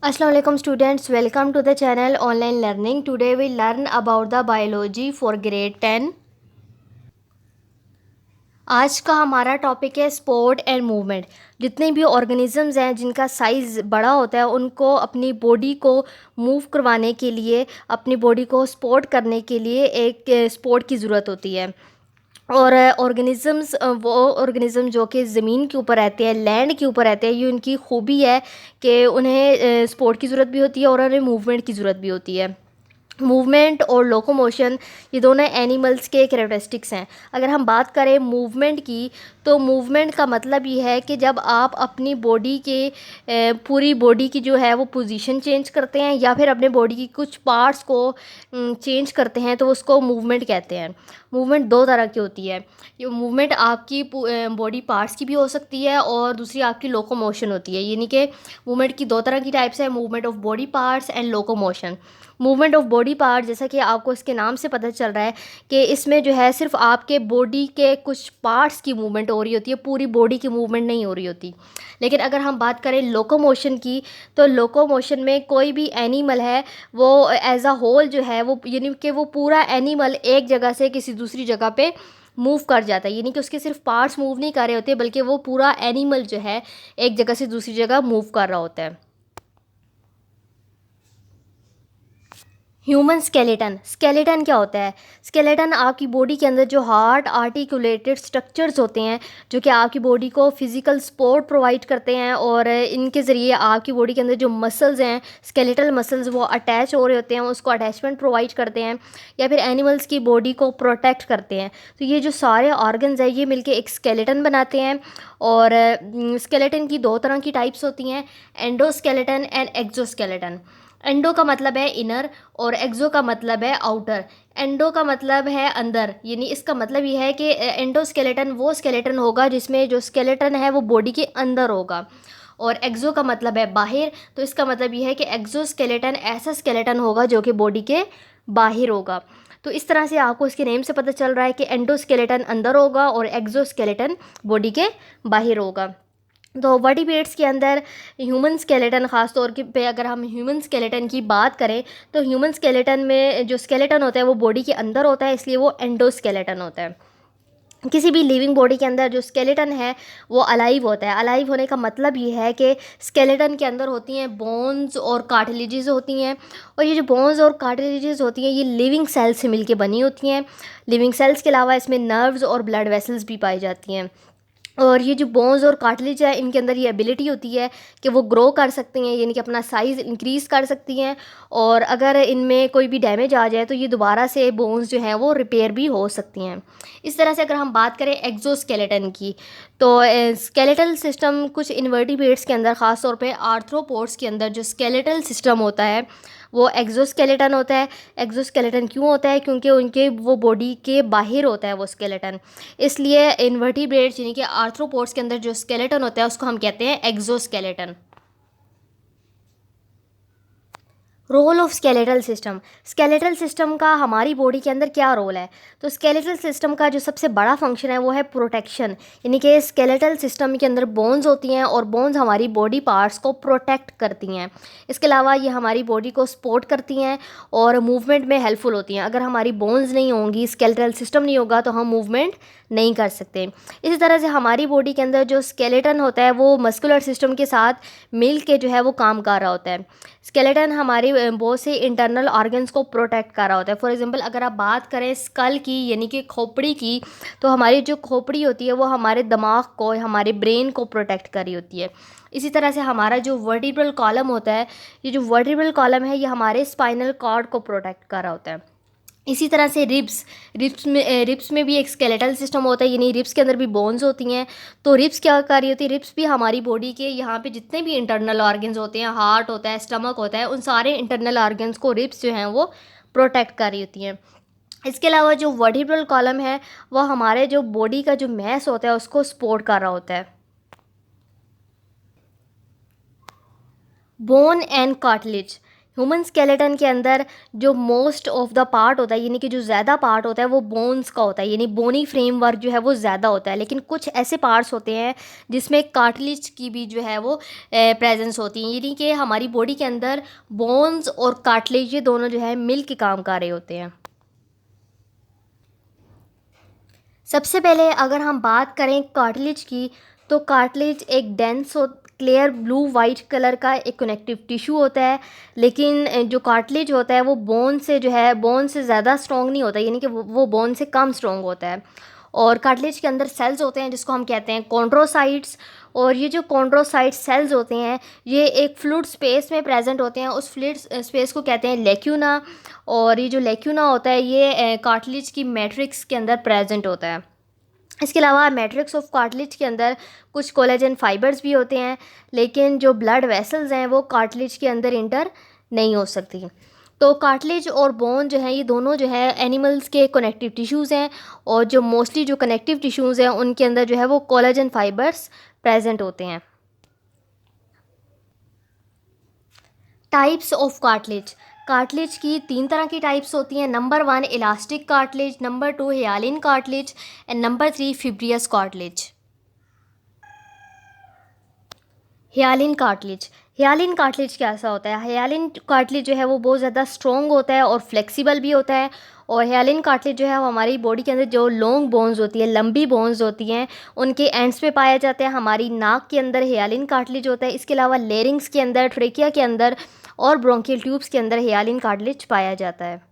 Assalamu alaikum students, welcome to the channel online learning. Today we learn about the biology for grade 10. आज का हमारा topic है sport and movement. जितने भी organisms हैं जिनका साइज़ बड़ा होता है उनको अपनी बॉडी को मूव करवाने के लिए, अपनी बॉडी को स्पोर्ट करने के लिए एक स्पोर्ट की ज़रूरत होती है। और ऑर्गेनिजम्स वो ऑर्गेनिज़म जो कि ज़मीन के ऊपर रहते हैं, लैंड के ऊपर रहते हैं, ये उनकी खूबी है कि उन्हें स्पोर्ट की ज़रूरत भी होती है और उन्हें मूवमेंट की ज़रूरत भी होती है। मूवमेंट और लोकोमोशन ये दोनों एनिमल्स के कैरेक्टरिस्टिक्स हैं। अगर हम बात करें मूवमेंट की, तो मूवमेंट का मतलब ये है कि जब आप अपनी बॉडी के पूरी बॉडी की जो है वो पोजीशन चेंज करते हैं या फिर अपने बॉडी की कुछ पार्ट्स को चेंज करते हैं तो उसको मूवमेंट कहते हैं। मूवमेंट दो तरह की होती है। ये मूवमेंट आपकी बॉडी पार्ट्स की भी हो सकती है और दूसरी आपकी लोकोमोशन होती है। यानी कि मूवमेंट की दो तरह की टाइप्स है, movement of body parts and locomotion. Movement of body part, जैसा कि आपको इसके नाम से पता चल रहा है कि इसमें जो है सिर्फ आपके बॉडी के कुछ पार्ट्स की मूवमेंट हो रही होती है, पूरी बॉडी की मूवमेंट नहीं हो रही होती। लेकिन अगर हम बात करें लोकोमोशन की, तो लोकोमोशन में कोई भी एनिमल है वो एज अ होल जो है वो, यानी कि वो पूरा एनिमल एक जगह से किसी दूसरी जगह पे मूव कर जाता है। यानी कि उसके सिर्फ पार्ट्स मूव नहीं कर रहे होते बल्कि वो पूरा एनिमल जो है एक जगह से दूसरी जगह मूव कर रहा होता है। Human skeleton. स्केलेटन क्या होता है? स्केलेटन आपकी बॉडी के अंदर जो हार्ट आर्टिकुलेटेड स्ट्रक्चर्स होते हैं जो कि आपकी बॉडी को फिज़िकल सपोर्ट प्रोवाइड करते हैं, और इनके ज़रिए आपकी बॉडी के अंदर जो मसल्स हैं, स्केलेटल मसल्स, वो अटैच हो रहे होते हैं, उसको अटैचमेंट प्रोवाइड करते हैं या फिर एनिमल्स की बॉडी को प्रोटेक्ट करते हैं। तो ये जो सारे ऑर्गन्स हैं ये मिलके एक स्केलेटन बनाते हैं। और स्केलेटन की दो तरह की टाइप्स होती हैं, एंडोस्केलेटन एंड एक्सोस्केलेटन। एंडो का मतलब है इनर और एक्सो का मतलब है आउटर। एंडो का मतलब है अंदर, यानी इसका मतलब ये है कि एंडोस्केलेटन वो स्केलेटन होगा जिसमें जो स्केलेटन है वो बॉडी के अंदर होगा, और एक्सो का मतलब है बाहर। तो इसका मतलब ये है कि एक्सोस्केलेटन ऐसा स्केलेटन होगा जो कि बॉडी के बाहर होगा। तो इस तरह से आपको इसके नेम से पता चल रहा है कि एंडोस्केलेटन अंदर होगा और एक्सोस्केलेटन बॉडी के बाहर होगा। तो वर्टिब्रेट्स के अंदर ह्यूमन स्केलेटन, ख़ास तौर के पे अगर हम ह्यूमन स्केलेटन की बात करें तो ह्यूमन स्केलेटन में जो स्केलेटन होता है वो बॉडी के अंदर होता है, इसलिए वो एंडोस्केलेटन होता है। किसी भी लिविंग बॉडी के अंदर जो स्केलेटन है वो अलाइव होता है। अलाइव होने का मतलब ये है कि स्केलेटन के अंदर होती हैं बोन्स और कार्टिलेजेस होती हैं, और ये जो बोन्स और कार्टिलेजेस होती हैं ये लिविंग सेल्स से मिलके बनी होती हैं। लिविंग सेल्स के अलावा इसमें नर्व्स और ब्लड वेसल्स भी पाई जाती हैं। और ये जो बोन्स और कार्टिलेज है इनके अंदर ये एबिलिटी होती है कि वो ग्रो कर सकती हैं, यानी कि अपना साइज़ इंक्रीज़ कर सकती हैं, और अगर इनमें कोई भी डैमेज आ जाए तो ये दोबारा से बोन्स जो हैं वो रिपेयर भी हो सकती हैं। इस तरह से अगर हम बात करें एक्सोस्केलेटन की, तो स्केलेटल सिस्टम कुछ इन्वर्टिब्रेट्स के अंदर, ख़ास तौर पे आर्थ्रोपोड्स के अंदर जो स्केलेटल सिस्टम होता है वो एक्सोस्केलेटन होता है। एक्सोस्केलेटन क्यों होता है? क्योंकि उनके वो बॉडी के बाहर होता है वो स्केलेटन, इसलिए इन्वर्टिब्रेट्स यानी कि आर्थ्रोपोड्स के अंदर जो स्केलेटन होता है उसको हम कहते हैं exoskeleton. Role of skeletal system. Skeletal system का हमारी बॉडी के अंदर क्या रोल है? तो स्केलेटल सिस्टम का जो सबसे बड़ा फंक्शन है वो है प्रोटेक्शन, यानी कि स्केलेटल सिस्टम के अंदर बोन्स होती हैं और बोन्स हमारी बॉडी पार्ट्स को प्रोटेक्ट करती हैं। इसके अलावा ये हमारी बॉडी को सपोर्ट करती हैं और मूवमेंट में हेल्पफुल होती हैं। अगर हमारी बोन्स नहीं होंगी, स्केलेटल सिस्टम नहीं होगा, तो हम मूवमेंट नहीं कर सकते। इसी तरह से हमारी बॉडी के अंदर जो स्केलेटन होता है वो मस्कुलर सिस्टम के साथ मिल के जो है वो काम कर रहा होता है। स्केलेटन हमारी बहुत से इंटरनल ऑर्गन्स को प्रोटेक्ट कर रहा होता है। फॉर एग्जांपल अगर आप बात करें स्कल की, यानी कि खोपड़ी की, तो हमारी जो खोपड़ी होती है वो हमारे दिमाग को, हमारे ब्रेन को प्रोटेक्ट कर रही होती है। इसी तरह से हमारा जो वर्टिब्रल कॉलम होता है, ये जो वर्टिब्रल कॉलम है ये हमारे स्पाइनल कॉर्ड को प्रोटेक्ट कर रहा होता है। इसी तरह से रिब्स में भी एक स्केलेटल सिस्टम होता है, यानी रिब्स के अंदर भी बोन्स होती हैं। तो रिब्स क्या कर रही होती है? रिब्स भी हमारी बॉडी के यहाँ पे जितने भी इंटरनल ऑर्गन्स होते हैं, हार्ट होता है, स्टमक होता है, उन सारे इंटरनल ऑर्गन्स को रिब्स जो हैं वो प्रोटेक्ट कर रही होती हैं। इसके अलावा जो वर्टिब्रल कॉलम है वह हमारे जो बॉडी का जो मैस होता है उसको सपोर्ट कर रहा होता है। Bone and cartilage. Human skeleton के अंदर जो मोस्ट ऑफ द पार्ट होता है, यानी कि जो ज़्यादा पार्ट होता है वो बोन्स का होता है, यानी बोनी फ्रेमवर्क जो है वो ज़्यादा होता है। लेकिन कुछ ऐसे पार्ट्स होते हैं जिसमें कार्टिलेज की भी जो है वो प्रेजेंस होती है, यानी कि हमारी बॉडी के अंदर बोन्स और कार्टिलेज ये दोनों जो है मिल के काम कर रहे होते हैं। सबसे पहले अगर हम बात करें कार्टिलेज की, तो कार्टिलेज एक डेंस और क्लियर ब्लू वाइट कलर का एक कनेक्टिव टिश्यू होता है। लेकिन जो कार्टिलेज होता है वो बोन से जो है बोन से ज़्यादा स्ट्रॉन्ग नहीं होता, यानी कि वो बोन से कम स्ट्रॉन्ग होता है। और कार्टिलेज के अंदर सेल्स होते हैं जिसको हम कहते हैं कॉन्ड्रोसाइट्स। और ये जो कॉन्ड्रोसाइट सेल्स होते हैं ये एक फ्लूइड स्पेस में प्रेजेंट होते हैं, उस फ्लूइड स्पेस को कहते हैं लेक्यूना। और ये जो लेक्यूना होता है ये कार्टिलेज की मैट्रिक्स के अंदर प्रेजेंट होता है। इसके अलावा मैट्रिक्स ऑफ कार्टिलेज के अंदर कुछ कोलेजन फाइबर्स भी होते हैं, लेकिन जो ब्लड वेसल्स हैं वो कार्टिलेज के अंदर इंटर नहीं हो सकती। तो कार्टिलेज और बोन जो है ये दोनों जो है एनिमल्स के कनेक्टिव टिश्यूज़ हैं, और जो मोस्टली जो कनेक्टिव टिश्यूज़ हैं उनके अंदर जो है वो कोलेजन फाइबर्स प्रेजेंट होते हैं। Types of cartilage. कार्टिलेज की 3 तरह की टाइप्स होती हैं। Number 1 elastic cartilage, number 2 hyaline cartilage and number 3 fibrous cartilage. Hyaline cartilage. Hyaline cartilage कैसा होता है? हियालिन कार्टिलेज जो है वो बहुत ज़्यादा स्ट्रॉन्ग होता है और फ्लेक्सिबल भी होता है। और हियालिन कार्टिलेज जो है वो हमारी बॉडी के अंदर जो लॉन्ग बोन्स होती है, लंबी बोन्स होती हैं, उनके एंड्स पे पाया जाता है। हमारी नाक के अंदर हियालिन कार्टिलेज होता है। इसके अलावा लेरिंग्स के अंदर, ट्रेकिया के अंदर और ब्रोंकियल ट्यूब्स के अंदर हियालिन कार्टिलेज पाया जाता है।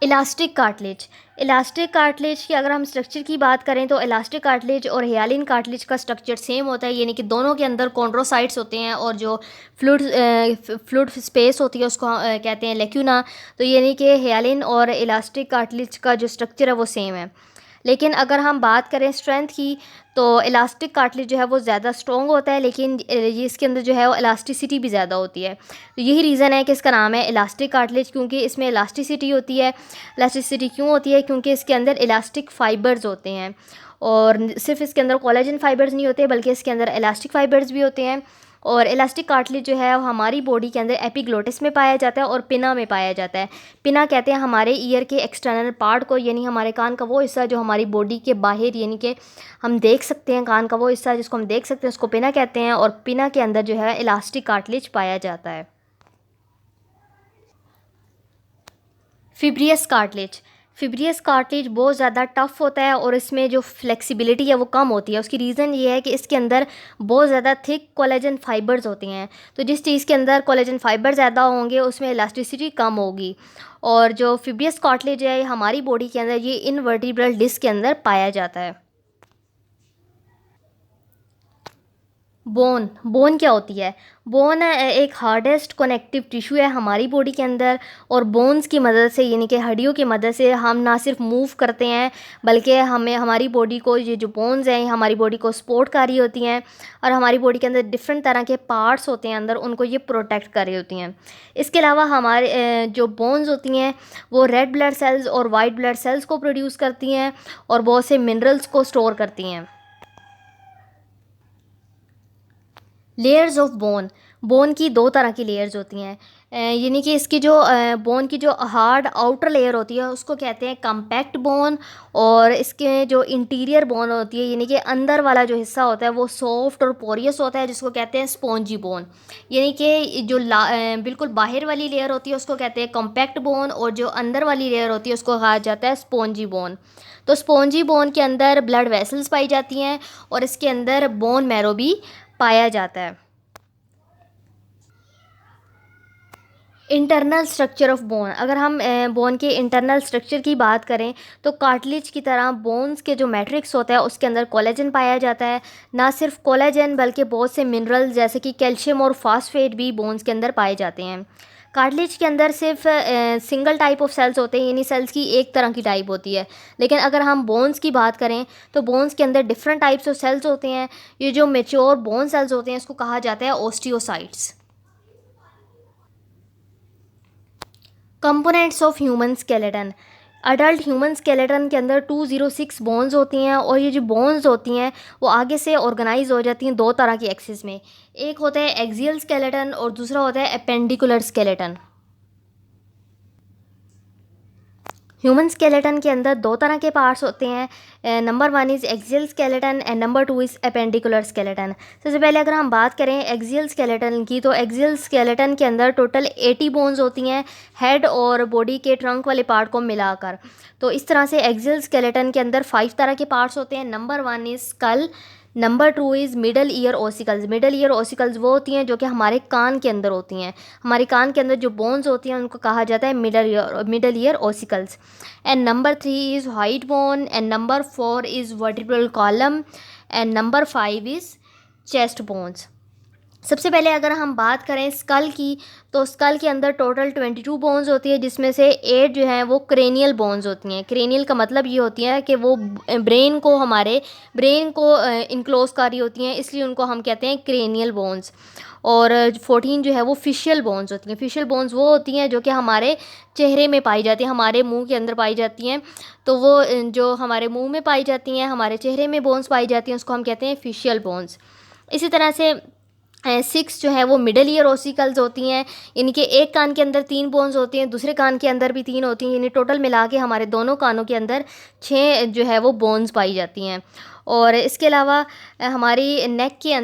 Elastic cartilage. इलास्टिक कार्टिलेज की अगर हम स्ट्रक्चर की बात करें तो इलास्टिक कार्टिलेज और हियालिन कार्टिलेज का स्ट्रक्चर सेम होता है, यानी कि दोनों के अंदर कॉन्ड्रोसाइट्स होते हैं और जो फ्लूइड स्पेस होती है उसको कहते हैं लेक्यूना। तो यानी कि हियालिन और इलास्टिक कार्टिलेज का जो स्ट्रक्चर है वो सेम है। लेकिन अगर हम बात करें स्ट्रेंथ की, तो इलास्टिक कार्टिलेज जो है वो ज़्यादा स्ट्रॉन्ग होता है, लेकिन ये इसके अंदर जो है वो इलास्टिसिटी भी ज़्यादा होती है। तो यही रीज़न है कि इसका नाम है इलास्टिक कार्टिलेज, क्योंकि इसमें इलास्टिसिटी होती है। इलास्टिसिटी क्यों होती है? क्योंकि इसके अंदर इलास्टिक फ़ाइबर्स होते हैं। और सिर्फ इसके अंदर कोलेजन फ़ाइबर्स नहीं होते बल्कि इसके अंदर इलास्टिक फ़ाइबर्स भी होते हैं। और इलास्टिक कार्टिलेज जो है वो हमारी बॉडी के अंदर एपिग्लोटिस में पाया जाता है और पिना में पाया जाता है। पिना कहते हैं हमारे ईयर के एक्सटर्नल पार्ट को, यानी हमारे कान का वो हिस्सा जो हमारी बॉडी के बाहर, यानी कि हम देख सकते हैं, कान का वो हिस्सा जिसको हम देख सकते हैं उसको पिना कहते हैं। और पिना के अंदर जो है इलास्टिक कार्टिलेज पाया जाता है। फिब्रियस कार्टिलेज। फिब्रियस कार्टिलेज बहुत ज़्यादा टफ होता है और इसमें जो फ्लेक्सिबिलिटी है वो कम होती है। उसकी रीज़न ये है कि इसके अंदर बहुत ज़्यादा थिक कोलेजन फाइबर्स होते हैं। तो जिस चीज़ के अंदर कोलेजन फाइबर ज़्यादा होंगे उसमें इलास्टिसिटी कम होगी। और जो फिब्रियस कार्टिलेज है हमारी बॉडी के अंदर ये इनवर्टिब्रल डिस्क के अंदर पाया जाता है। बोन। बोन क्या होती है? बोन एक हार्डेस्ट कनेक्टिव टिश्यू है हमारी बॉडी के अंदर। और बोन्स की मदद से, यानी कि हड्डियों की मदद से हम ना सिर्फ मूव करते हैं बल्कि हमें हमारी बॉडी को, ये जो बोन्स हैं हमारी बॉडी को सपोर्ट कर रही होती हैं। और हमारी बॉडी के अंदर डिफरेंट तरह के पार्ट्स होते हैं अंदर, उनको ये प्रोटेक्ट कर रही होती हैं। इसके अलावा हमारे जो बोन्स होती हैं वो रेड ब्लड सेल्स और वाइट ब्लड सेल्स को प्रोड्यूस करती हैं और बहुत से मिनरल्स को स्टोर करती हैं। Layers of bone. बोन की 2 तरह की लेयर्स होती हैं, यानी कि इसकी जो बोन की जो हार्ड आउटर लेयर होती है उसको कहते हैं कम्पैक्ट बोन। और इसके जो इंटीरियर बोन होती है, यानी कि अंदर वाला जो हिस्सा होता है वो सॉफ्ट और पोरियस होता है जिसको कहते हैं स्पॉन्जी बोन। यानी कि जो बिल्कुल बाहर वाली लेयर होती है उसको कहते हैं कम्पैक्ट बोन, और जो अंदर वाली लेयर होती है उसको कहा जाता है स्पॉन्जी बोन। तो स्पॉन्जी बोन के अंदर ब्लड वेसल्स पाई जाती हैं और इसके अंदर बोन मैरो भी पाया जाता है। Internal structure of bone. अगर हम बोन के इंटरनल स्ट्रक्चर की बात करें तो कार्टिलेज की तरह बोन्स के जो मैट्रिक्स होता है उसके अंदर कोलेजन पाया जाता है। ना सिर्फ कोलेजन बल्कि बहुत से मिनरल्स जैसे कि कैल्शियम और फास्फेट भी बोन्स के अंदर पाए जाते हैं। कार्टिलेज के अंदर सिर्फ सिंगल टाइप ऑफ सेल्स होते हैं, यानी सेल्स की एक तरह की टाइप होती है। लेकिन अगर हम बोन्स की बात करें तो बोन्स के अंदर डिफरेंट टाइप्स ऑफ सेल्स होते हैं। ये जो मेच्योर बोन सेल्स होते हैं इसको कहा जाता है osteocytes. Components of human skeleton. Adult human skeleton के अंदर 206 बोन्स होती हैं और ये जो बोन्स होती हैं वो आगे से ऑर्गेनाइज हो जाती हैं दो तरह की एक्सिस में। एक होता है एक्सियल स्केलेटन और दूसरा होता है एपेंडिकुलर स्केलेटन। ह्यूमन स्केलेटन के अंदर दो तरह के पार्ट्स होते हैं। Number 1 is axial skeleton and number 2 is appendicular skeleton. सबसे पहले अगर हम बात करें एक्सियल स्केलेटन की, तो एक्सियल स्केलेटन के अंदर टोटल 80 बोन्स होती हैं हेड और बॉडी के ट्रंक वाले पार्ट को मिलाकर। तो इस तरह से एक्सियल स्केलेटन के अंदर 5 तरह के पार्ट्स होते हैं। Number 1 is skull, number 2 is middle ear ossicles. Middle ear ossicles वो होती हैं जो कि हमारे कान के अंदर होती हैं। हमारे कान के अंदर जो बोन्स होती हैं उनको कहा जाता है middle ear ossicles. And number 3 is height bone and number 4 is vertebral column and number 5 is chest bones. सबसे पहले अगर हम बात करें स्कल की, तो स्कल के अंदर टोटल 22 बोन्स होती है, जिसमें से 8 जो हैं वो क्रेनियल बोन्स होती हैं। क्रेनियल का मतलब ये होती है कि वो हमारे ब्रेन को इनक्लोज कर रही होती हैं, इसलिए उनको हम कहते हैं क्रेनियल बोन्स। और 14 जो है वो फिशियल बोन्स होती हैं। फिशियल बोन्स वो होती हैं जो कि हमारे चेहरे में पाई जाती हैं, हमारे मुंह के अंदर पाई जाती हैं। तो वो जो हमारे मुंह में पाई जाती हैं, हमारे चेहरे में बोन्स पाई जाती हैं, उसको हम कहते हैं फिशियल बोन्स। इसी तरह से 6 जो है वो मिडल ईयर ओसिकल्स होती हैं। इनके एक कान के अंदर 3 बोन्स होती हैं, दूसरे कान के अंदर भी 3 होती हैं, यानी टोटल मिला के हमारे दोनों कानों के अंदर 6 जो है वो बोन्स पाई जाती हैं। और इसके अलावा हमारी नेक के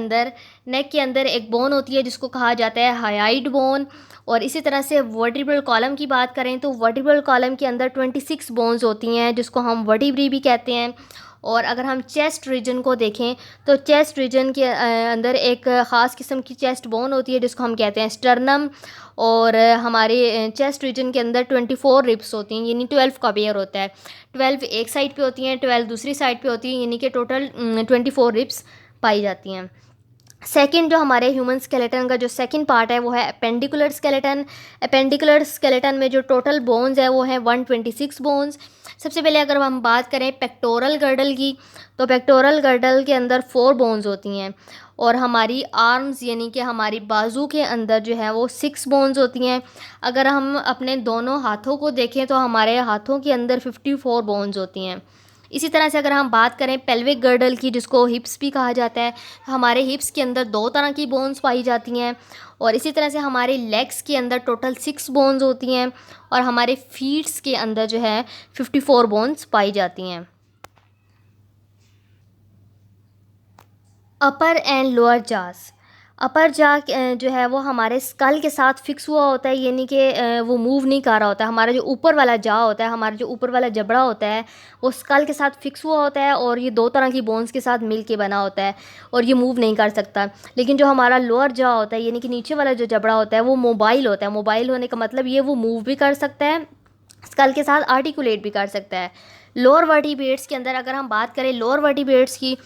अंदर एक बोन होती है जिसको कहा जाता है हायाइड बोन। और इसी तरह से वर्टिब्रल कॉलम की बात करें तो वर्टिब्रल कॉलम के अंदर 26 बोन्स होती हैं जिसको हम वर्टिब्री भी कहते हैं। और अगर हम चेस्ट रीजन को देखें तो चेस्ट रीजन के अंदर एक ख़ास किस्म की चेस्ट बोन होती है जिसको हम कहते हैं स्टर्नम। और हमारे चेस्ट रीजन के अंदर 24 रिब्स होती हैं, यानी 12 का पेयर होता है। 12 एक साइड पे होती हैं, 12 दूसरी साइड पे होती हैं, यानी कि टोटल 24 रिब्स पाई जाती हैं। सेकंड जो हमारे ह्यूमन स्केलेटन का जो सेकंड पार्ट है वो है अपेंडिकुलर स्केलेटन। अपेंडिकुलर स्केलेटन में जो टोटल बोन्स है वो है 126 बोन्स। सबसे पहले अगर हम बात करें पेक्टोरल गर्डल की, तो पेक्टोरल गर्डल के अंदर 4 बोन्स होती हैं। और हमारी आर्म्स यानी कि हमारी बाजू के अंदर जो है वो 6 बोन्स होती हैं। अगर हम अपने दोनों हाथों को देखें तो हमारे हाथों के अंदर 54 बोन्स होती हैं। इसी तरह से अगर हम बात करें पेल्विक गर्डल की, जिसको हिप्स भी कहा जाता है, तो हमारे हिप्स के अंदर 2 तरह की बोन्स पाई जाती हैं। और इसी तरह से हमारे लेग्स के अंदर टोटल 6 बोन्स होती हैं। और हमारे फीट्स के अंदर जो है 54 बोन्स पाई जाती हैं। अपर एंड लोअर जास। अपर जा जो है वो हमारे स्कल के साथ फिक्स हुआ होता है, यानी कि वो मूव नहीं कर रहा होता है। हमारा जो ऊपर वाला जा होता है, हमारा जो ऊपर वाला जबड़ा होता है, वो स्कल के साथ फिक्स हुआ होता है और ये 2 तरह की बोन्स के साथ मिल के बना होता है और ये मूव नहीं कर सकता। लेकिन जो हमारा लोअर जा होता है, यानी कि नीचे वाला जो जबड़ा होता है, वो मोबाइल होता है। मोबाइल होने का मतलब ये वो मूव भी कर सकता है, स्कल के साथ आर्टिकुलेट भी कर सकता है। लोअर वर्टिब्रेट्स के अंदर अगर हम बात करें लोअर वर्टिब्रेट्स की,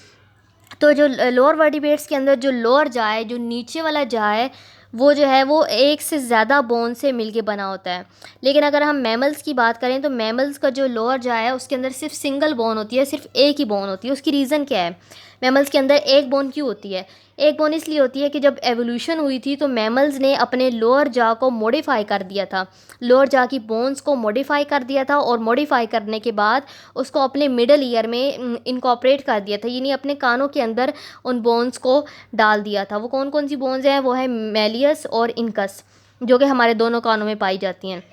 तो जो लोअर वर्टिब्रेट्स के अंदर जो लोअर जा है, जो नीचे वाला जा है, वो जो है वो एक से ज़्यादा बोन से मिलके बना होता है। लेकिन अगर हम मैमल्स की बात करें तो मैमल्स का जो लोअर जा है उसके अंदर सिर्फ सिंगल बोन होती है, सिर्फ एक ही बोन होती है। उसकी रीज़न क्या है, मैमल्स के अंदर एक बोन क्यों होती है? एक बोन इसलिए होती है कि जब एवोल्यूशन हुई थी तो मैमल्स ने अपने लोअर जा को मॉडिफाई कर दिया था, लोअर जा की बोन्स को मॉडिफाई कर दिया था। और मॉडिफाई करने के बाद उसको अपने मिडल ईयर में इनकॉर्पोरेट कर दिया था, यानी अपने कानों के अंदर उन बोन्स को डाल दिया था। वो कौन कौन सी बोन्स हैं? वो है मैलियस और इनकस, जो कि हमारे दोनों कानों में पाई जाती हैं।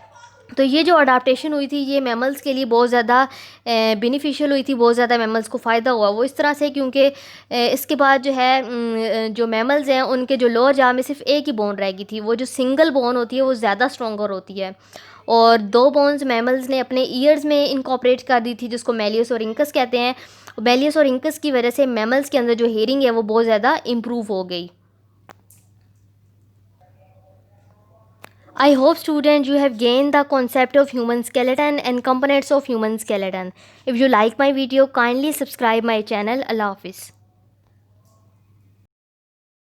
तो ये जो अडाप्टेशन हुई थी ये मैमल्स के लिए बहुत ज़्यादा बेनिफिशियल हुई थी, बहुत ज़्यादा मैमल्स को फ़ायदा हुआ। वो इस तरह से क्योंकि इसके बाद जो है जो मैमल्स हैं उनके जो लोअर जा में सिर्फ एक ही बोन रह गई थी। वो जो सिंगल बोन होती है वो ज़्यादा स्ट्रॉन्गर होती है। और 2 बोन्स मैमल्स ने अपने ईयर्स में इनकॉर्पोरेट कर दी थी, जिसको मैलियस और इंकस कहते हैं। मैलियस और इंकस की वजह से मैमल्स के अंदर जो हेयरिंग है वो बहुत ज़्यादा इम्प्रूव हो गई। I hope students you have gained the concept of human skeleton and components of human skeleton. If you like my video, kindly subscribe my channel. Allah Hafiz.